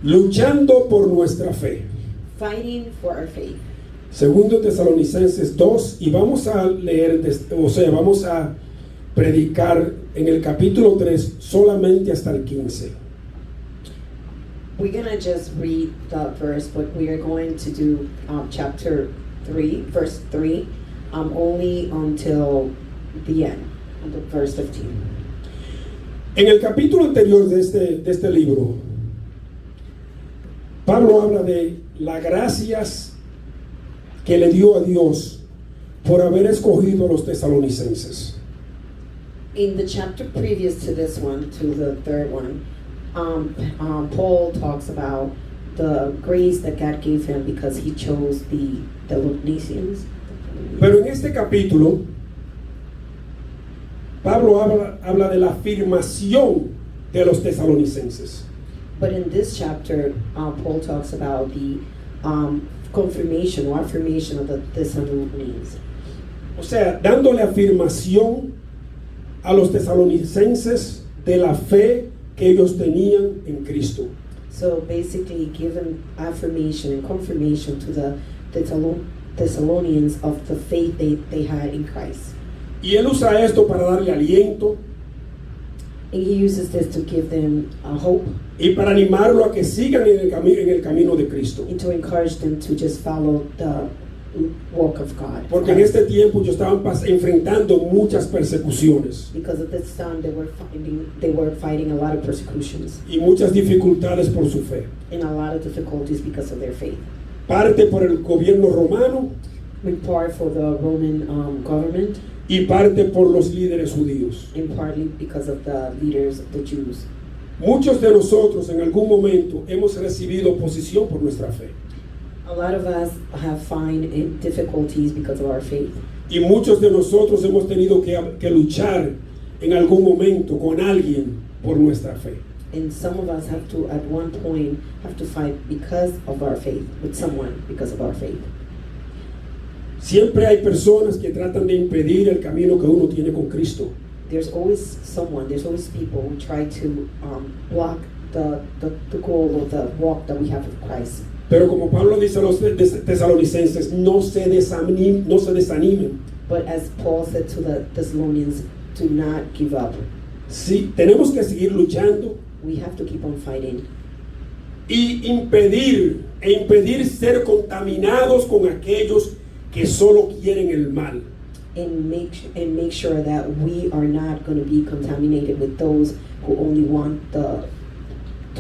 luchando por nuestra fe. Fighting for our faith. Segundo Tesalonicenses 2, y vamos a leer, vamos a predicar en el capítulo 3 solamente hasta el 15. We're going to just read the verse, but we are going to do chapter 3, verse 3, only until the end, until verse 15. En el capítulo anterior de este libro, Pablo habla de las gracias que le dio a Dios por haber escogido a los tesalonicenses. In the chapter previous to this one, to the third one, Paul talks about the grace that God gave him because he chose the Thessalonians. Pero en este capítulo, Pablo habla de la afirmación de los tesalonicenses. But in this chapter, Paul talks about the confirmation or affirmation of the Thessalonians. O sea, dándole afirmación a los tesalonicenses de la fe que ellos tenían en Cristo. So basically giving affirmation and confirmation to the Thessalonians of the faith they had in Christ. Y él usa esto para darle aliento And he uses this to give them hope y para animarlo a que sigan en el camino de Cristo. and to encourage them to just follow the walk of God. Porque en este tiempo ellos estaban enfrentando muchas persecuciones Because at this time they were fighting a lot of persecutions y muchas dificultades por su fe. and a lot of difficulties because of their faith. Parte por el gobierno romano In part for the Roman government, y parte por los líderes judíos. and partly because of the leaders of the Jews. Muchos de nosotros en algún momento hemos recibido oposición por nuestra fe. A lot of us have find difficulties because of our faith. Y muchos de nosotros hemos tenido que luchar en algún momento con alguien por nuestra fe. And some of us have to, at one point, have to fight because of our faith, with someone because of our faith. Siempre hay personas que tratan de impedir el camino que uno tiene con Cristo. There's always people who try to block the goal or the walk that we have with Christ. Pero como Pablo dice a los tesalonicenses, no se desanimen. But as Paul said to the Thessalonians, do not give up. Sí, tenemos que seguir luchando We have to keep on fighting y impedir ser contaminados con aquellos que solo quieren el mal. and make sure that we are not going to be contaminated with those who only want to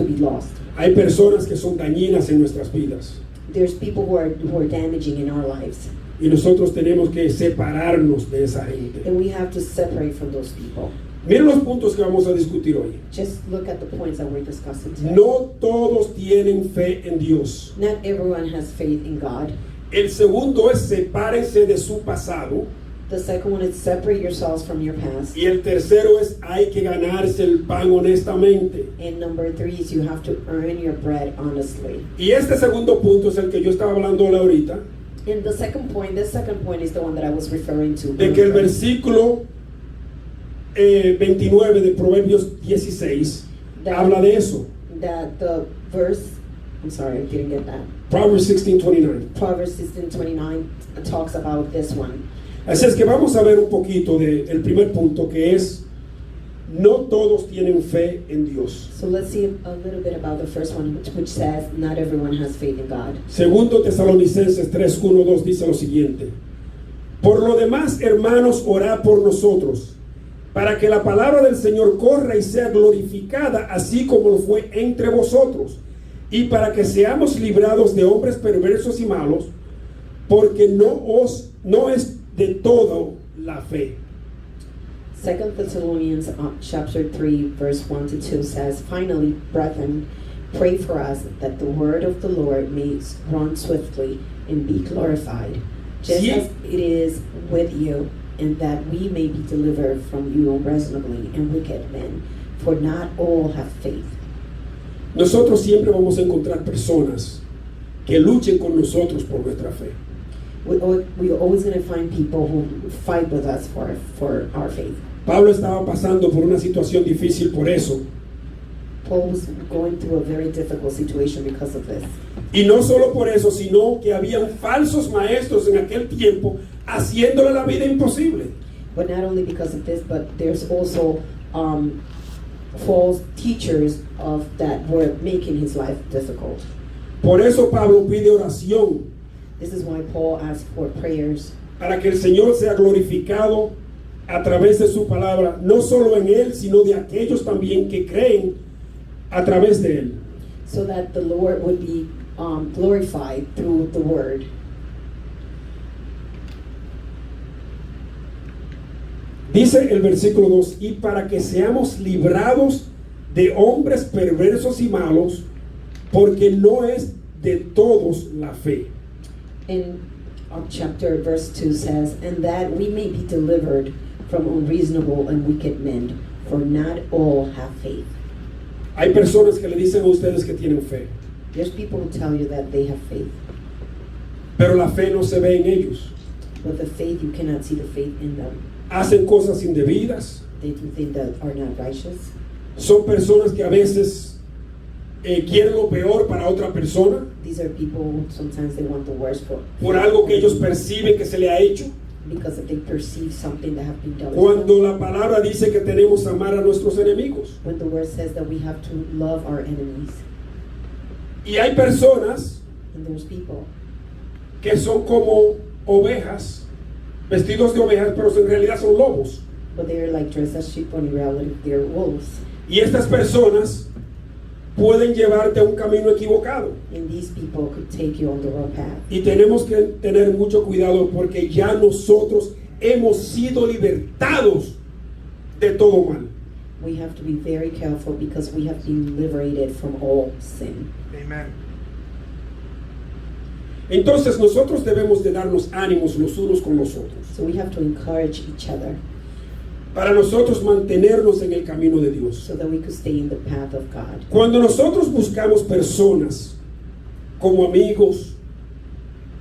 be lost. Hay personas que son dañinas en nuestras vidas There's people who are damaging in our lives, y nosotros tenemos que separarnos de esa gente. and we have to separate from those people. Miren los puntos que vamos a discutir hoy. Just look at the points that we're discussing today. No todos tienen fe en Dios. Not everyone has faith in God. El segundo es sepárense de su pasado. The second one is separate yourselves from your past. Y el tercero es hay que ganarse el pan honestamente. And number 3 is you have to earn your bread honestly. Y este segundo punto es el que yo estaba hablando ahorita, And the second point is the one that I was referring to. de que el versículo 29 de Proverbios 16 habla de eso. That the verse, I'm sorry, I didn't get that. Proverbs 16:29. Proverbs 16:29 talks about this one. Así es que vamos a ver un poquito del primer punto, que es no todos tienen fe en Dios. So let's see a little bit about the first one, which says not everyone has faith in God. Segundo Tesalonicenses 3:1-2 dice lo siguiente: por lo demás, hermanos, orad por nosotros, para que la palabra del Señor corra y sea glorificada, así como lo fue entre vosotros, y para que seamos librados de hombres perversos y malos, porque no es de todo la fe. 2 Thessalonians chapter 3 verse 1-2 says, finally, brethren, pray for us that the word of the Lord may run swiftly and be glorified, just Sí. as it is with you, and that we may be delivered from you unreasonably and wicked men, for not all have faith. Nosotros siempre vamos a encontrar personas que luchen con nosotros por nuestra fe. We're always going to find people who fight with us for our faith. Pablo estaba pasando por una situación difícil por eso, Paul was going through a very difficult situation because of this. Y no solo por eso, sino que habían falsos maestros en aquel tiempo haciéndole la vida imposible. But not only because of this, but there's also false teachers of that were making his life difficult. Por eso Pablo pide oración This is why Paul asked for prayers para que el Señor sea glorificado a través de su palabra, no solo en él, sino de aquellos también que creen a través de él. so that the Lord would be glorified through the word. Dice el versículo 2, y para que seamos librados de hombres perversos y malos, porque no es de todos la fe. In chapter verse 2 says, and that we may be delivered from unreasonable and wicked men, for not all have faith. Hay personas que le dicen a ustedes que tienen fe, There's people who tell you that they have faith, pero la fe no se ve en ellos. but the faith, you cannot see the faith in them. Hacen cosas indebidas, They do things that are not righteous. son personas que a veces quieren lo peor para otra persona These are people who sometimes they want the worst por algo que ellos perciben que se le ha hecho, because if they perceive something that have been done. cuando la palabra dice que tenemos que amar a nuestros enemigos. When the word says that we have to love our enemies, Y hay personas and there's people que son como ovejas, vestidos de ovejas, pero en realidad son lobos. but they are like dressed as sheep, when in reality they're wolves. Y estas personas pueden llevarte a un camino equivocado. And these people could take you on the wrong path. Y tenemos que tener mucho cuidado porque ya nosotros hemos sido libertados de todo mal. We have to be very careful because we have been liberated from all sin. Amen. Entonces nosotros debemos de darnos ánimos los unos con los otros, So we have to encourage each other para nosotros mantenernos en el camino de Dios. so that we could stay in the path of God. Cuando nosotros buscamos personas como amigos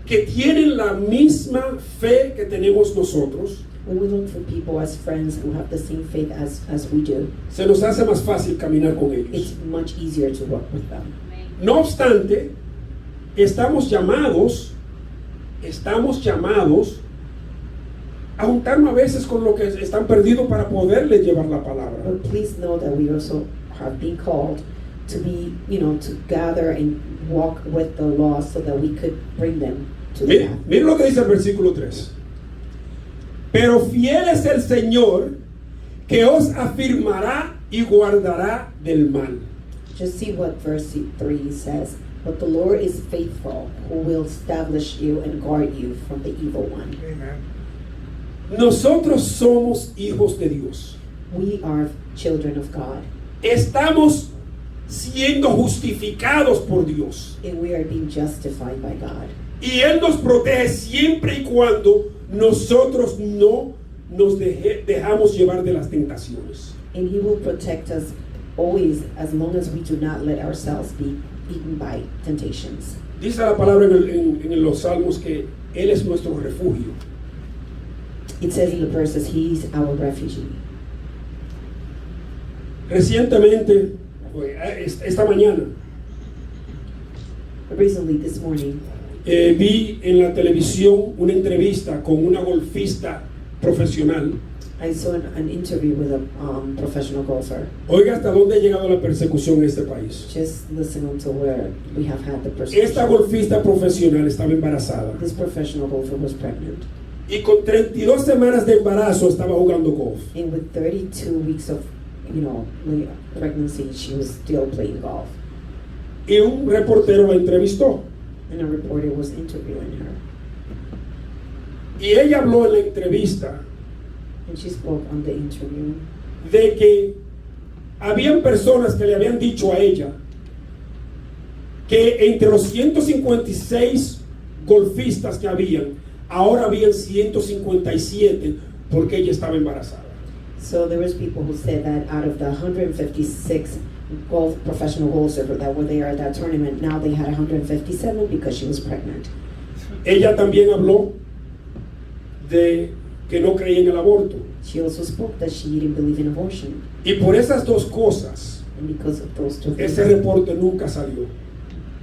que tienen la misma fe que tenemos nosotros, When we look for people as friends who have the same faith as we do, se nos hace más fácil caminar con ellos. it's much easier to work with them. No obstante, estamos llamados a juntarnos a veces con los que están perdidos para poderles llevar la palabra. But please know that we also have been called to be, to gather and walk with the lost so that we could bring them to the path. Miren lo que dice el versículo 3. Pero fiel es el Señor que os afirmará y guardará del mal. Just see what verse 3 says. But the Lord is faithful, who will establish you and guard you from the evil one. Amen. Nosotros somos hijos de Dios. We are children of God, Estamos siendo justificados por Dios. and we are being justified by God. Y Él nos protege siempre y cuando nosotros no nos dejamos llevar de las tentaciones. And He will protect us always as long as we do not let ourselves be eaten by temptations. Dice la palabra en los salmos que Él es nuestro refugio. It says in the verses, He is our refugee. Recientemente, esta mañana, Recently, this morning, vi en la televisión una entrevista con una golfista profesional. I saw an interview with a professional golfer. Oiga hasta dónde ha llegado la persecución en este país. Just listen to where we have had the persecution. Esta golfista profesional estaba embarazada This professional golfer was pregnant, y con 32 semanas de embarazo estaba jugando golf. and with 32 weeks of, pregnancy, she was still playing golf. Y un reportero la entrevistó. And a reporter was interviewing her, Y ella habló en la entrevista and she spoke on the interview de que habían personas que le habían dicho a ella que entre los 156 golfistas que habían, ahora habían 157 porque ella estaba embarazada. So there was people who said that out of the 156 professional golfers that were there at that tournament, now they had 157 because she was pregnant. Ella también habló de que no creía en el aborto. She also spoke that she didn't believe in abortion. Y por esas dos cosas, And because of those two things, ese reporte nunca salió.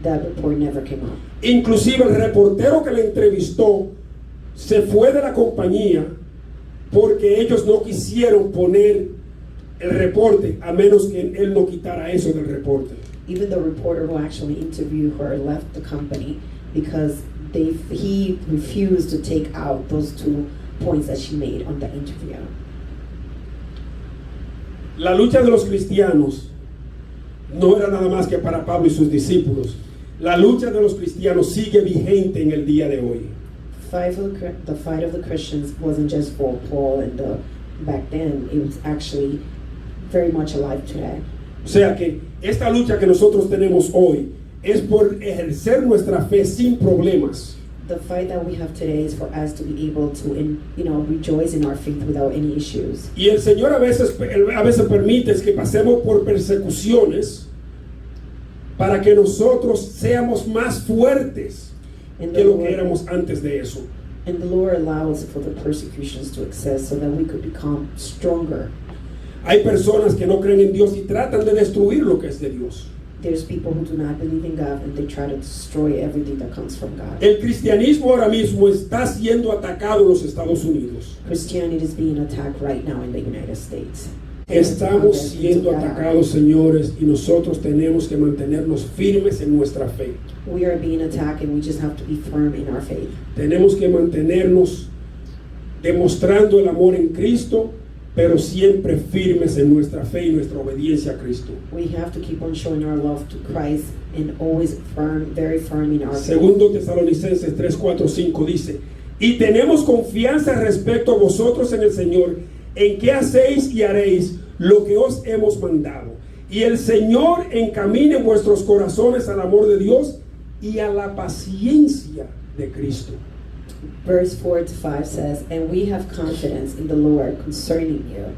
that report never came out. Inclusive el reportero que le entrevistó se fue de la compañía porque ellos no quisieron poner el reporte a menos que él no quitara eso del reporte. Even the reporter who actually interviewed her left the company because he refused to take out those 2 points that she made on the interview. La lucha de los cristianos no era nada más que para Pablo y sus discípulos. La lucha de los cristianos sigue vigente en el día de hoy. The fight of the Christians wasn't just for Paul and back then. It was actually very much alive today. O sea que esta lucha que nosotros tenemos hoy es por ejercer nuestra fe sin problemas. The fight that we have today is for us to be able to, rejoice in our faith without any issues. Y el Señor a veces permite que pasemos por persecuciones para que nosotros seamos más fuertes que lo que éramos antes de eso. And the Lord allows for the persecutions to exist so that we could become stronger. Hay personas que no creen en Dios y tratan de destruir lo que es de Dios. There's people who do not believe in God and they try to destroy everything that comes from God. El cristianismo ahora mismo está siendo atacado en los Estados Unidos. Christianity is being attacked right now in the United States. Estamos siendo atacados, señores, y nosotros tenemos que mantenernos firmes en nuestra fe. We are being attacked and we just have to be firm in our faith. Tenemos que mantenernos demostrando el amor en Cristo, pero siempre firmes en nuestra fe y nuestra obediencia a Cristo. We have to keep on showing our love to Christ and always very firm in our faith. Segundo Tesalonicenses 3, 4, 5 dice: y tenemos confianza respecto a vosotros en el Señor, en que hacéis y haréis lo que os hemos mandado. Y el Señor encamine vuestros corazones al amor de Dios y a la paciencia de Cristo. Verse 4 to 5 says, and we have confidence in the Lord concerning you,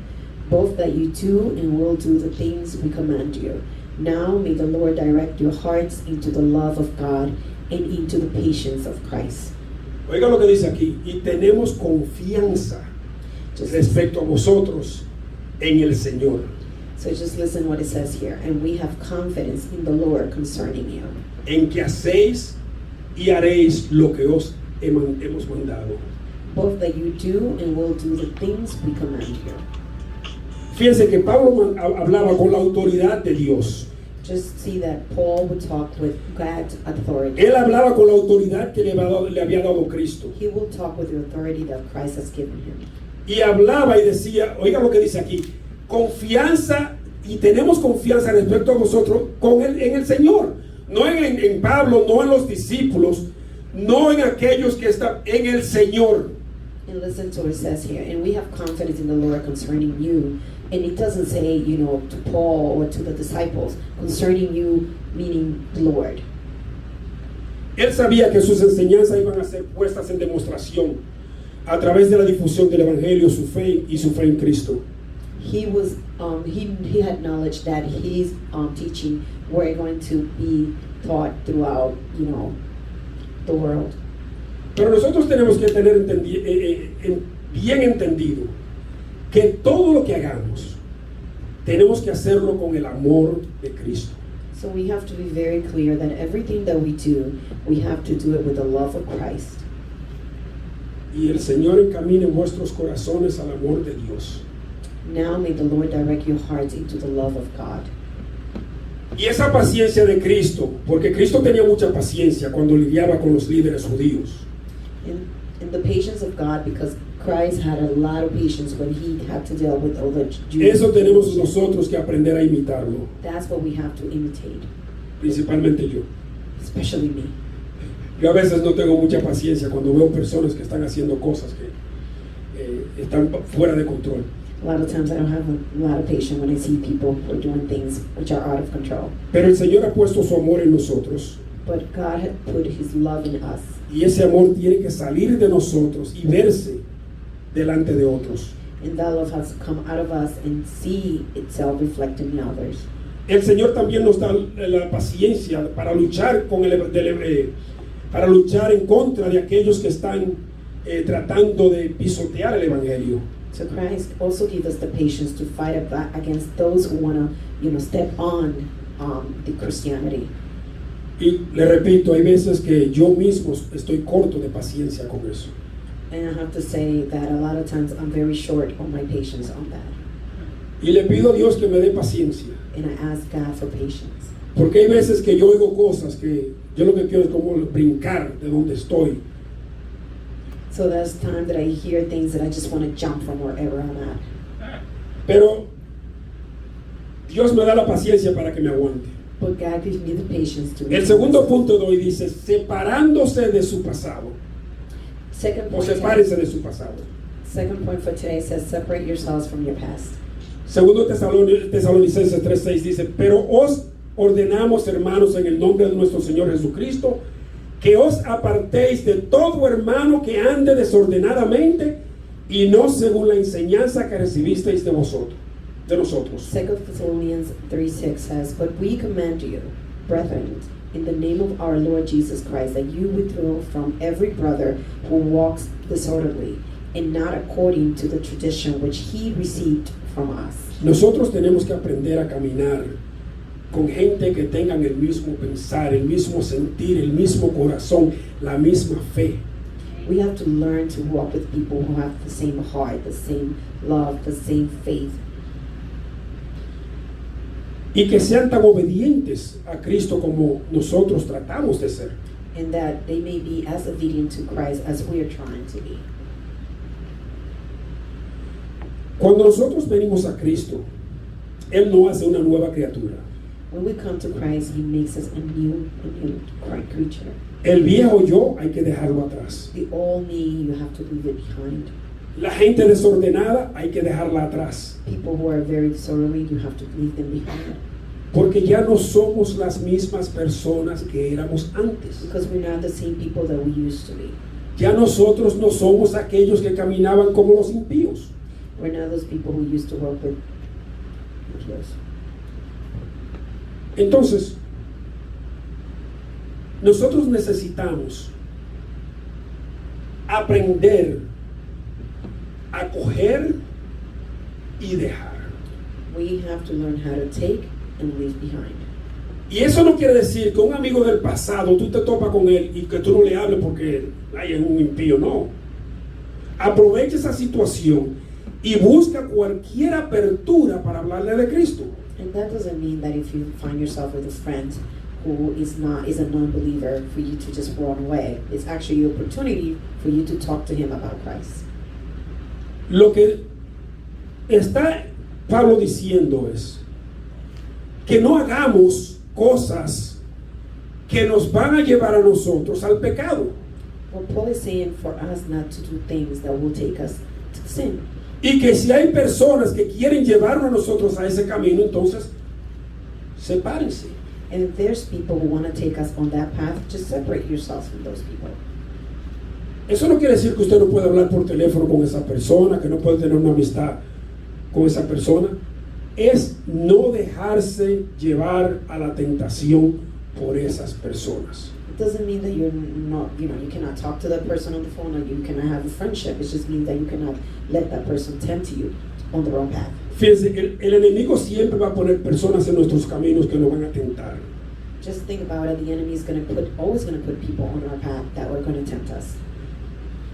both that you do and will do the things we command you. Now may the Lord direct your hearts into the love of God and into the patience of Christ. Oiga lo que dice aquí: y tenemos confianza respecto a vosotros en el Señor. So just listen what it says here. And we have confidence in the Lord concerning you. En que hacéis y haréis lo que os hemos mandado. Both that you do and will do the things we command you. Fíjense que Pablo hablaba con la autoridad de Dios. Just see that Paul would talk with God's authority. Él hablaba con la autoridad que le había dado Cristo. He will talk with the authority that Christ has given him. Y hablaba y decía, oiga lo que dice aquí: confianza, y tenemos confianza respecto a vosotros en el Señor. No en Pablo, no en los discípulos, no en aquellos que están en el Señor. And listen to what it says here. And we have confidence in the Lord concerning you. And it doesn't say, to Paul or to the disciples. Concerning you, meaning the Lord. Él sabía que sus enseñanzas iban a ser puestas en demostración a través de la difusión del Evangelio, su fe y su fe en Cristo. He was, he had knowledge that his teaching were going to be taught throughout, the world. Pero nosotros tenemos que tener bien entendido que todo lo que hagamos tenemos que hacerlo con el amor de Cristo. So we have to be very clear that everything that we do, we have to do it with the love of Christ. Y el Señor encamine vuestros corazones al amor de Dios. Now may the Lord direct your hearts into the love of God. Y esa paciencia de Cristo, porque Cristo tenía mucha paciencia cuando lidiaba con los líderes judíos. In the patience of God, because Christ had a lot of patience when he had to deal with all the Jews. Eso tenemos nosotros que aprender a imitarlo. That's what we have to imitate. Principalmente yo. Especially me. Yo a veces no tengo mucha paciencia cuando veo personas que están haciendo cosas que están fuera de control. A lot of times I don't have a lot of patience when I see people who are doing things which are out of control. Pero el Señor ha puesto su amor en nosotros. But God had put his love in us. Y ese amor tiene que salir de nosotros y verse delante de otros. And that love has to come out of us and see itself reflected in others. El Señor también nos da la paciencia para luchar para luchar en contra de aquellos que están tratando de pisotear el Evangelio. So Christ also gives us the patience to fight against those who want to, step on the Christianity. Y le repito, hay veces que yo mismo estoy corto de paciencia con eso. And I have to say that a lot of times I'm very short on my patience on that. Y le pido a Dios que me dé paciencia. And I ask God for patience. Porque hay veces que yo oigo cosas que yo lo que quiero es como brincar de donde estoy. So there's times that I hear things that I just want to jump from wherever I'm at. Pero Dios me da la paciencia para que me aguante. But God gives me the patience to El segundo punto de hoy dice, separándose de su pasado. Second O point, sepárense de su pasado. second point for today says, separate yourselves from your past. Segundo Tesalonicenses 3:6 dice, pero os ordenamos, hermanos, en el nombre de nuestro Señor Jesucristo, que os apartéis de todo hermano que ande desordenadamente y no según la enseñanza que recibisteis de nosotros. 2 Thessalonians 3:6 says, but we command you, brethren, in the name of our Lord Jesus Christ, that you withdraw from every brother who walks disorderly and not according to the tradition which he received from us. Nosotros tenemos que aprender a caminar con gente que tengan el mismo pensar, el mismo sentir, el mismo corazón, la misma fe. We have to learn to walk with people who have the same heart, the same love, the same faith. Y que sean tan obedientes a Cristo como nosotros tratamos de ser. And that they may be as obedient to Christ as we are trying to be. Cuando nosotros venimos a Cristo, Él no hace una nueva criatura. When we come to Christ, He makes us a new creature. El viejo yo hay que dejarlo atrás. The old me, you have to leave it behind. La gente desordenada hay que dejarla atrás. People who are very disorderly, you have to leave them behind. Porque ya no somos las mismas personas que éramos antes. Because we're not the same people that we used to be. Ya nosotros no somos aquellos que caminaban como los impíos. We're not those people who used to walk with impures. Entonces, nosotros necesitamos aprender a coger y dejar. We have to learn how to take and leave behind. Y eso no quiere decir que un amigo del pasado tú te topas con él y que tú no le hables porque ay, es un impío, no. Aprovecha esa situación y busca cualquier apertura para hablarle de Cristo. And that doesn't mean that if you find yourself with a friend who is a non-believer, for you to just run away. It's actually an opportunity for you to talk to him about Christ. Lo que está Pablo diciendo es que no hagamos cosas que nos van a llevar a nosotros al pecado. What Paul is saying for us not to do things that will take us to sin. Y que si hay personas que quieren llevarnos a nosotros a ese camino, entonces sepárense. And if there's people who want to take us on that path, just separate yourselves from those people. Eso no quiere decir que usted no puede hablar por teléfono con esa persona, que no puede tener una amistad con esa persona. Es no dejarse llevar a la tentación por esas personas. It doesn't mean that you're not, you cannot talk to that person on the phone or you cannot have a friendship. It just means that you cannot let that person tempt you on the wrong path. Fíjense, el enemigo siempre va a poner personas en nuestros caminos que nos van a tentar. Just think about it. The enemy is always going to put people on our path that are going to tempt us.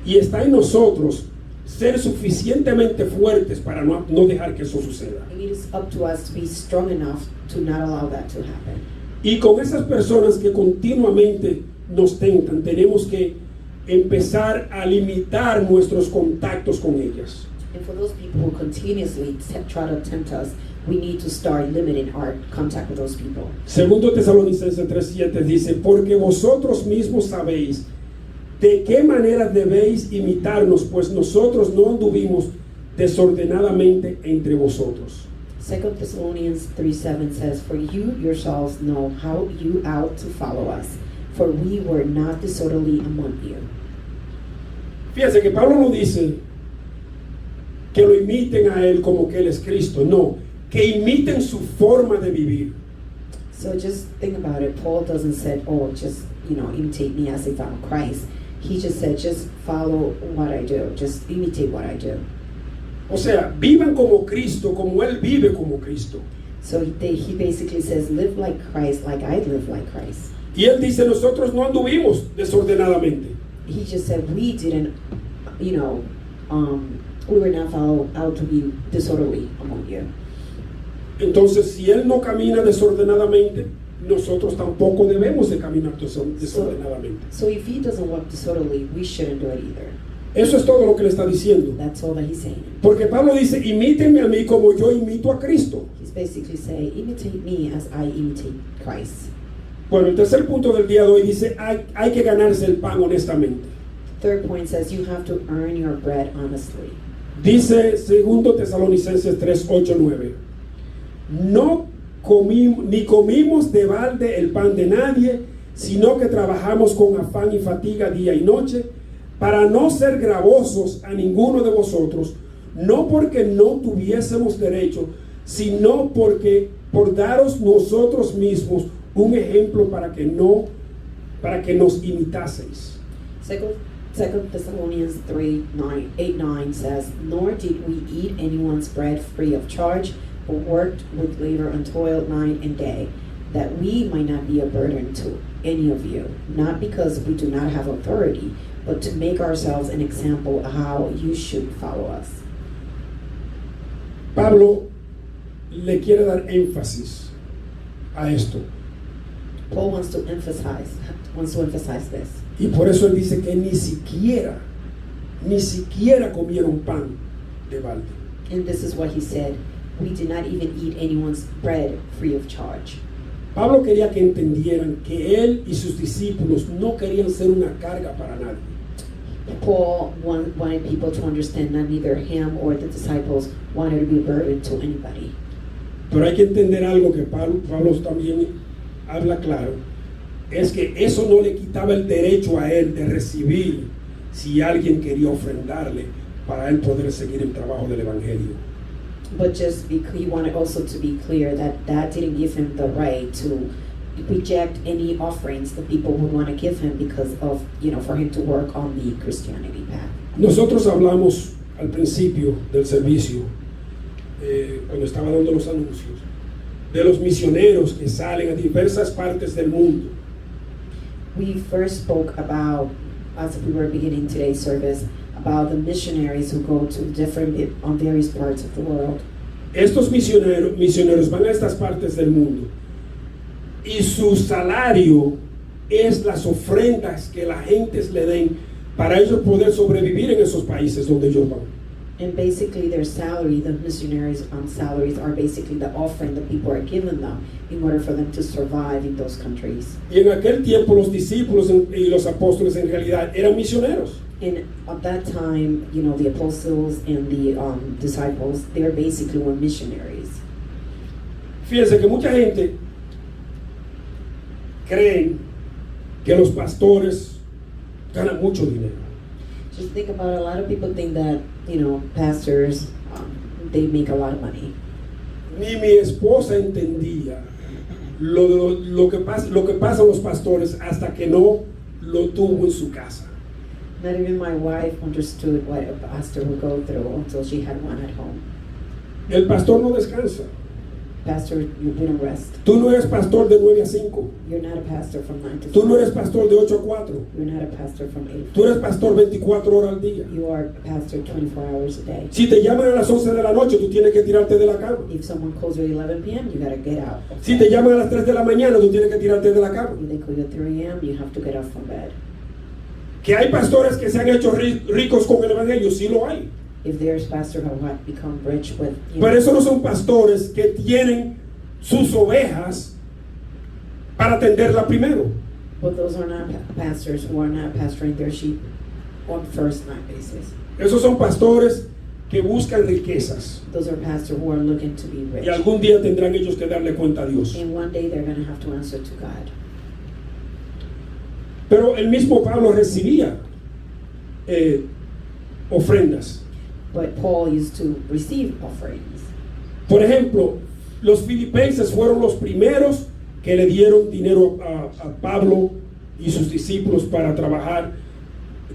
Y está en nosotros ser suficientemente fuertes para no dejar que eso suceda. It is up to us to be strong enough to not allow that to happen. Y con esas personas que continuamente nos tentan, tenemos que empezar a limitar nuestros contactos con ellas. And for those people who continuously try to tempt us, we need to start limiting our contact with those people. Segundo Tesalonicenses 3:7 dice, porque vosotros mismos sabéis de qué manera debéis imitarnos, pues nosotros no anduvimos desordenadamente entre vosotros. 2 Thessalonians 3:7 says, for you yourselves know how you ought to follow us, for we were not disorderly among you. Fíjense que Pablo no dice que lo imiten a él como que él es Cristo, no, que imiten su forma de vivir. So just think about it. Paul doesn't say, oh, just, imitate me as if I'm Christ. He just said, just follow what I do. Just imitate what I do. O sea, vivan como Cristo, como Él vive como Cristo. So he basically says, live like Christ, like I live like Christ. Y Él dice, nosotros no anduvimos desordenadamente. He just said we didn't, we were not found out to be disorderly among you. Entonces, si Él no camina desordenadamente, nosotros tampoco debemos de caminar desordenadamente. So if he doesn't walk disorderly, we shouldn't do it either. Eso es todo lo que le está diciendo. That's all that he's saying. Porque Pablo dice, imítenme a mí como yo imito a Cristo. He's basically saying, imitate me as I imitate Christ. Bueno, el tercer punto del día de hoy dice, hay que ganarse el pan honestamente. Third point says you have to earn your bread honestly. Dice 2 Tesalonicenses 3, 8, 9. Ni comimos de balde el pan de nadie, sino que trabajamos con afán y fatiga día y noche, para no ser gravosos a ninguno de vosotros, no porque no tuviésemos derecho, sino por daros nosotros mismos un ejemplo para que nos imitaseis. Second Thessalonians 8:9 says, nor did we eat anyone's bread free of charge, but worked with labor and toil night and day, that we might not be a burden to any of you, not because we do not have authority, but to make ourselves an example of how you should follow us. Pablo le quiere dar énfasis a esto. Paul wants to emphasize this. Y por eso él dice que ni siquiera comieron pan de balde. And this is what he said, we did not even eat anyone's bread free of charge. Pablo quería que entendieran que él y sus discípulos no querían ser una carga para nadie. Paul wanted people to understand that neither him or the disciples wanted to be a burden to anybody. Pero hay que entender algo que Pablo también habla claro, es que eso no le quitaba el derecho a él de recibir si alguien quería ofrendarle para él poder seguir el trabajo del evangelio. But he wanted also to be clear that didn't give him the right to reject any offerings that people would want to give him because of, for him to work on the Christianity path. Nosotros hablamos al principio del servicio, cuando estaba dando los anuncios, de los misioneros que salen a diversas partes del mundo. We first spoke about, as we were beginning today's service, about the missionaries who go to on various parts of the world. Estos misioneros van a estas partes del mundo y su salario es las ofrendas que la gente le den para ellos poder sobrevivir en esos países donde ellos van. And basically their salary, the missionaries' salaries are basically the offering that people are giving them in order for them to survive in those countries. Y en aquel tiempo los discípulos y los apóstoles en realidad eran misioneros. And at that time, the apostles and the disciples, they basically were missionaries. Fíjense que mucha gente creen que los pastores ganan mucho dinero. Just think about it, a lot of people think that, pastors, they make a lot of money. Ni mi esposa entendía lo que pasa a los pastores hasta que no lo tuvo en su casa. Not even my wife understood what a pastor would go through until she had one at home. El pastor no descansa. Pastor, you didn't rest. Tú no eres pastor de 9 a 5. You're not a pastor from 9 to 5. Tú no eres pastor de 8 a 4. You're not a pastor from 8 to 5. Tú eres pastor 24 horas al día. You are a pastor 24 hours a day. Si te llaman a las 11 de la noche, tú tienes que tirarte de la cama. If someone calls you at 11 p.m., you gotta get out. Si te llaman a las 3 de la mañana, tú tienes que tirarte de la cama. If they call you at 3 a.m., you have to get up from bed. Que hay pastores que se han hecho ricos con el evangelio, sí lo hay. If there's pastors who have become rich with, Pero esos no son pastores que tienen sus ovejas para atenderla primero. But those are not pastors who are not pastoring their sheep on first night basis. Esos son pastores que buscan riquezas. Those are pastors who are looking to be rich. Y algún día tendrán ellos que darle cuenta a Dios. And one day they're going to have to answer to God. Pero el mismo Pablo recibía ofrendas. But Paul used to receive offerings. Por ejemplo, los filipenses fueron los primeros que le dieron dinero a Pablo y sus discípulos para trabajar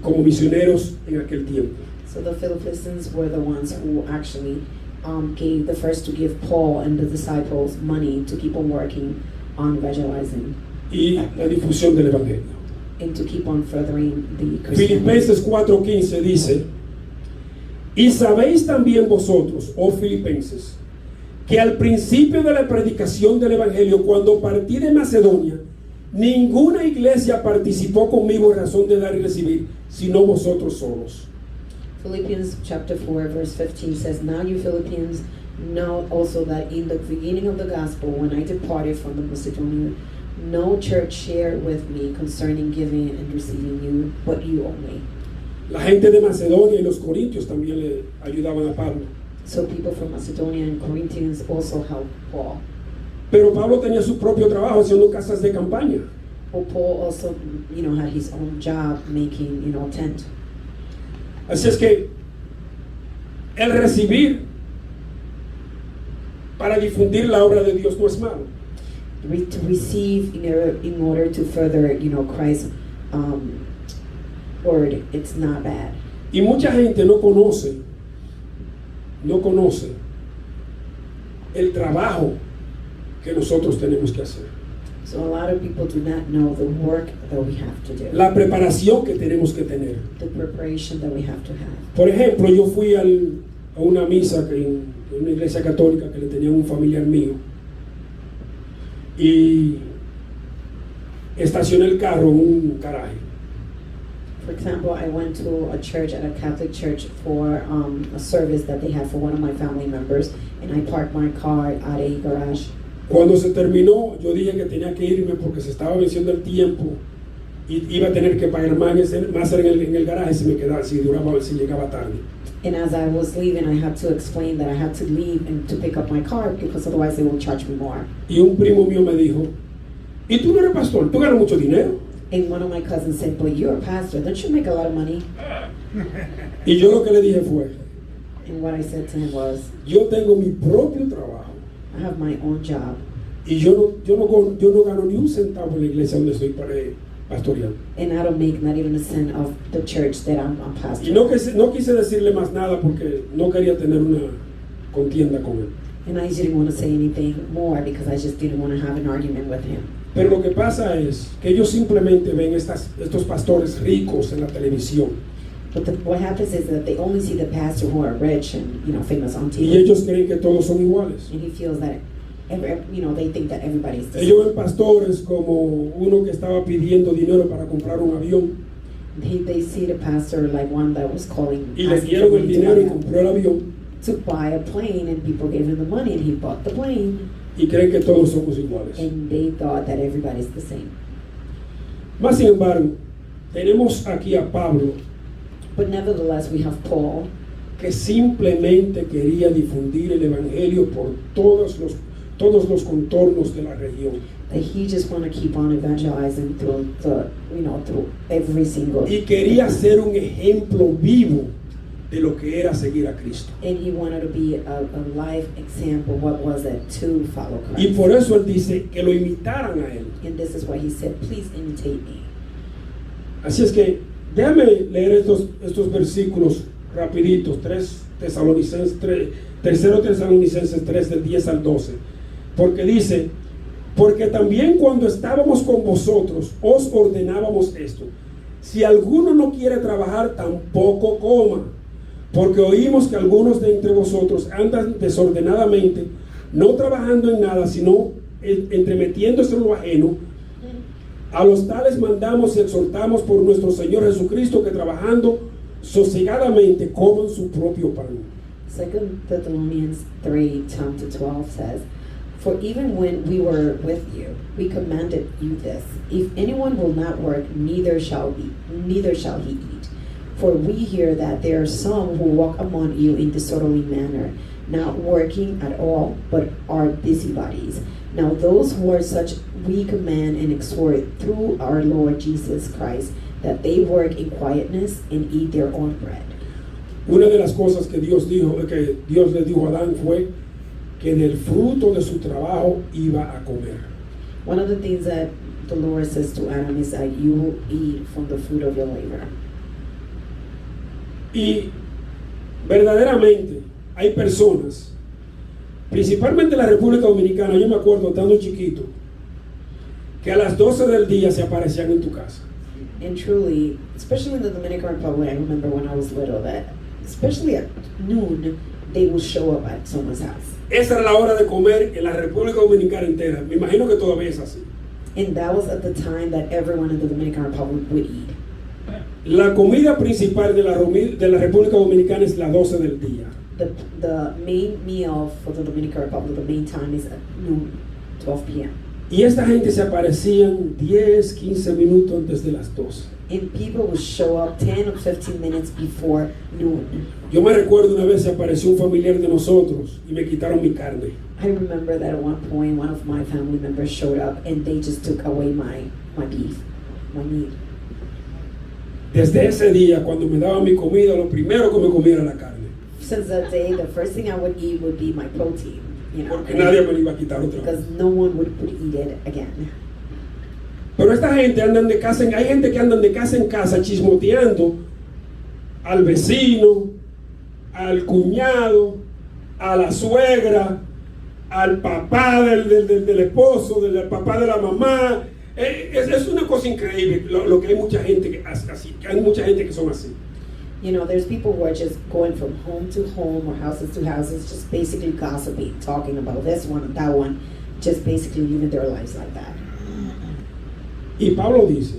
como misioneros en aquel tiempo. So the Philippians were the ones who actually gave the first to give Paul and the disciples money to keep on working on evangelizing y la difusión del Evangelio. and to keep on furthering the Christianity. Filipenses 4:15 dice: y sabéis también vosotros, oh filipenses, que al principio de la predicación del Evangelio, cuando partí de Macedonia, ninguna iglesia participó conmigo en razón de dar y recibir, sino vosotros solos. Philippians chapter 4 verse 15 says, now you Philippians know also that in the beginning of the gospel, when I departed from the Macedonia, no church shared with me concerning giving and receiving you, but you only. La gente de Macedonia y los corintios también le ayudaban a Pablo. So people from Macedonia and Corinthians also helped Paul. Pero Pablo tenía su propio trabajo haciendo casas de campaña. Well, Paul also, had his own job making, tent. Así es que el recibir para difundir la obra de Dios no es malo. To receive in order to further, Christ's word, it's not bad. Y mucha gente no conoce el trabajo que nosotros tenemos que hacer. So a lot of people do not know the work that we have to do. La preparación que tenemos que tener. The preparation that we have to have. Por ejemplo, yo fui a una misa en una iglesia católica que le tenía un familiar mío y estacioné el carro en un garaje. For example, I went to a church, at a Catholic church, for a service that they had for one of my family members, and I parked my car at a garage. Cuando se terminó, yo dije que tenía que irme porque se estaba venciendo el tiempo y iba a tener que pagar más en el garaje si llegaba tarde. And as I was leaving, I had to explain that I had to leave and to pick up my car because otherwise they will charge me more. Y un primo mío me dijo: ¿y tú no eres pastor? ¿Tú ganas mucho dinero? And one of my cousins said, "But you're a pastor, don't you make a lot of money?" Y yo lo que le dije fue: And what I said to him was, yo tengo mi propio trabajo. I have my own job. Y yo no gano ni un centavo en la iglesia donde estoy pastoreando. And I don't make not even a cent of the church that I'm pastoring. Y no quise decirle más nada porque no quería tener una contienda con él. And I didn't want to say anything more because I just didn't want to have an argument with him. Pero lo que pasa es que ellos simplemente ven estos pastores ricos en la televisión. But what happens is that they only see the pastor who are rich and famous on TV. Y ellos creen que todos son iguales. And he feels that they think that everybody's the Ellos same. ven pastores como uno que estaba pidiendo dinero para comprar un avión They see the pastor like one that was calling y le asking dieron for el money dinero y compró el avión to buy a plane, and people gave him the money and he bought the plane, y creen que todos somos iguales. and they thought that everybody's the same. Más sin embargo, tenemos aquí a Pablo But nevertheless, we have Paul que simplemente quería difundir el evangelio por todos los contornos de la región. that he just want to keep on evangelizing through through every single. Y quería ser un ejemplo vivo de lo que era seguir a Cristo. And he wanted to be a live example. What was it? To follow Y Christ. por eso él dice que lo imitaran a él. And this is why he said, "Please imitate me." Así es que déjame leer estos versículos rapiditos. 3 Tesalonicenses 3 del 10 al 12. Porque dice: porque también cuando estábamos con vosotros os ordenábamos esto: si alguno no quiere trabajar, tampoco coma, porque oímos que algunos de entre vosotros andan desordenadamente, no trabajando en nada, sino entremetiéndose en lo ajeno. A los tales mandamos y exhortamos por nuestro Señor Jesucristo que trabajando sosegadamente coman su propio pan. 2 Thessalonians 3:10-12 says, "For even when we were with you, we commanded you this: if anyone will not work, neither shall he eat. For we hear that there are some who walk among you in disorderly manner, not working at all, but are busybodies. Now those who are such we command and exhort through our Lord Jesus Christ, that they work in quietness and eat their own bread." Una de las cosas que Dios le dijo a Adán fue que del fruto de su trabajo iba a comer. One of the things that the Lord says to Adam is that you will eat from the fruit of your labor. Y Verdaderamente, hay personas, principalmente en la República Dominicana, yo me acuerdo estando chiquito, que a las 12 del día se aparecían en tu casa. And truly, especially in the Dominican Republic, I remember when I was little that, especially at noon, they will show up at someone's house. Esa era la hora de comer en la República Dominicana entera. Me imagino que todavía es así. And that was at the time that everyone in the Dominican Republic would eat. La comida principal de la República Dominicana es las 12 del día. The main meal for the Dominican Republic, the main time is at noon, 12 p.m. Y esta gente se aparecían 10, 15 minutos antes de las 12. And people would show up 10 or 15 minutes before noon. Yo me recuerdo una vez se apareció un familiar de nosotros y me quitaron mi carne. I remember that at one point one of my family members showed up and they just took away my beef, my meat. Desde ese día, cuando me daban mi comida, lo primero que me comía era la carne. Since that day, the first thing I would eat would be my protein, you know, Porque nadie me lo iba a quitar otra vez. because no one would eat it again. Pero esta gente andan de casa hay gente que andan de casa en casa chismoteando al vecino, al cuñado, a la suegra, al papá del esposo, del papá de la mamá. Es una cosa increíble lo que hay mucha gente que hace así, que hay mucha gente que son así. You know, there's people who are just going from home to home or houses to houses, just basically gossiping, talking about this one and that one, just basically living their lives like that. Y Pablo dice,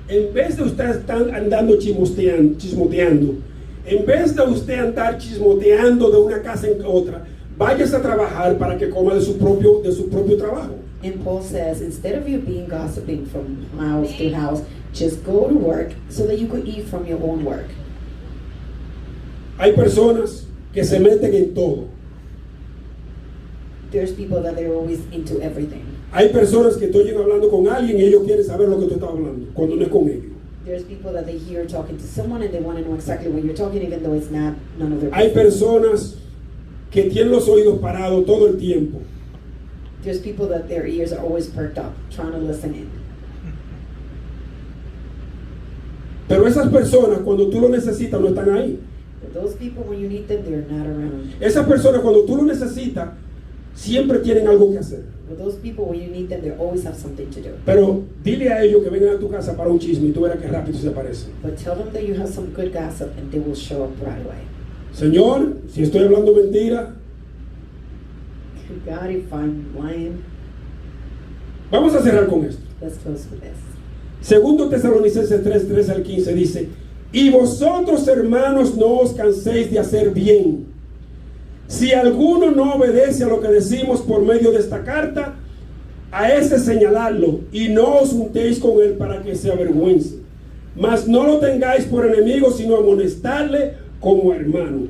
en vez de usted estar andando chismoteando, en vez de usted andar chismoteando de una casa en otra, váyase a trabajar para que coma de su propio trabajo. And Paul says, instead of you being gossiping from house to house, just go to work so that you could eat from your own work. Hay personas que se meten en todo. There's people that they're always into everything. Hay personas que estoy hablando con alguien y ellos quieren saber lo que tú estás hablando, cuando no es con ellos. There's people that they hear talking to someone and they want to know exactly what you're talking, even though it's not none of their Hay business. personas que tienen los oídos parados todo el tiempo. There's people that their ears are always perked up, trying to listen in. Pero esas personas, cuando tú lo necesitas, no están ahí. But those people, when you need them, they're not around. Esas personas, cuando tú lo necesitas, siempre tienen algo que hacer. But those people, when you need them, they always have something to do. Pero dile a ellos que vengan a tu casa para un chisme y tú verás que rápido se aparecen. But tell them that you have some good gossip and they will show up right away. Señor, si estoy hablando mentira, God, if I'm lying, vamos a cerrar con esto. let's close with this. Segundo Tesalonicenses 3, al 15 dice, y vosotros, hermanos, no os canséis de hacer bien. Si alguno no obedece a lo que decimos por medio de esta carta, a ese señaladlo y no os juntéis con él para que se avergüence. Mas no lo tengáis por enemigo, sino amonestarle como hermano.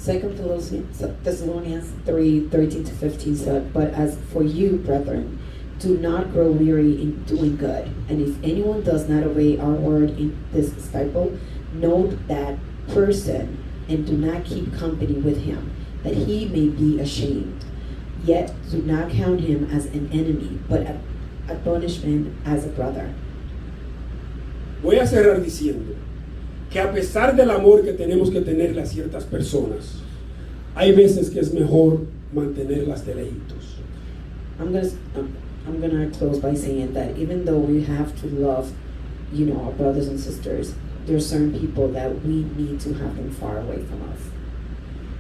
2 Thessalonians 3:13-15 said, but as for you, brethren, do not grow weary in doing good. And if anyone does not obey our word in this disciple, note that person and do not keep company with him, that he may be ashamed. Yet do not count him as an enemy, but a punishment as a brother. Voy a cerrar diciendo que a pesar del amor que tenemos que tenerle a ciertas personas, hay veces que es mejor mantenerlas de lejitos. I'm gonna close by saying that even though we have to love, you know, our brothers and sisters, there are certain people that we need to have them far away from us.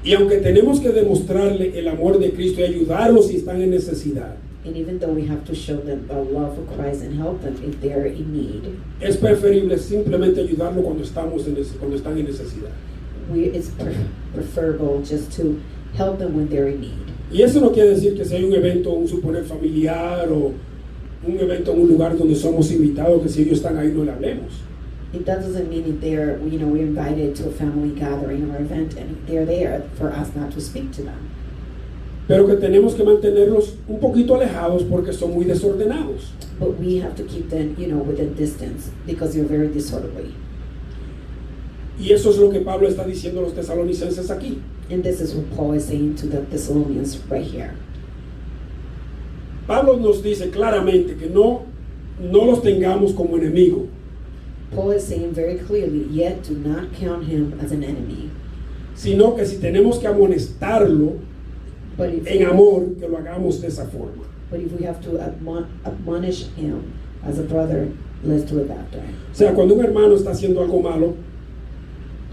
Y aunque tenemos que demostrarle el amor de Cristo y ayudarlos si están en necesidad, And even though we have to show them the love of Christ and help them if they're in need, es preferible simplemente ayudarlo cuando están en necesidad. it's preferable just to help them when they're in need. Y eso no quiere decir que si hay un evento, un suponer familiar o un evento en un lugar donde somos invitados, que si ellos están ahí no le hablemos. That doesn't mean if they're, you know, we're invited to a family gathering or event and they're there for us not to speak to them. Pero que tenemos que mantenerlos un poquito alejados porque son muy desordenados. But we have to keep them, you know, within distance because you're very disorderly. Y eso es lo que Pablo está diciendo a los tesalonicenses aquí. And this is what Paul is saying to the Thessalonians right here. Pablo nos dice claramente que no los tengamos como enemigo. Paul is saying very clearly, yet do not count him as an enemy. sino que si tenemos que amonestarlo But if, en amor, que lo hagamos de esa forma. but if we have to admonish him as a brother, let's do it that way. O sea, cuando un hermano está haciendo algo malo,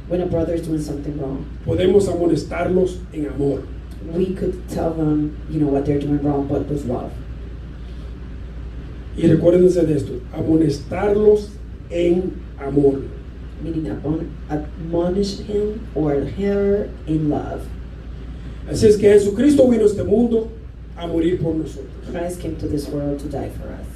When a brother is doing something wrong, podemos amonestarlos en amor. we could tell them, what they're doing wrong, but with love. Y recuérdense de esto, amonestarlos en amor. Meaning admonish him or her in love. Así es que Jesucristo vino a este mundo a morir por nosotros. Christ came to this world to die for us.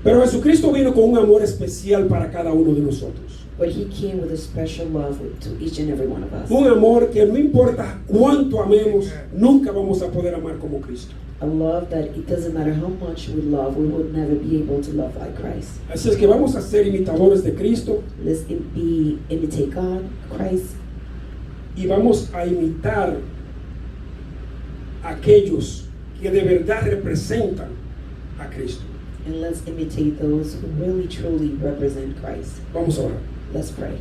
Pero Jesucristo vino con un amor especial para cada uno de nosotros. But he came with a special love to each and every one of us. Un amor que no importa cuánto amemos, nunca vamos a poder amar como Cristo. A love that it doesn't matter how much we love, we would never be able to love like Christ. Así es que vamos a ser imitadores de Cristo Let's imitate God, Christ, y vamos a imitar a aquellos que de verdad representan a Cristo. and let's imitate those who really truly represent Christ. Vamos a orar. Let's pray.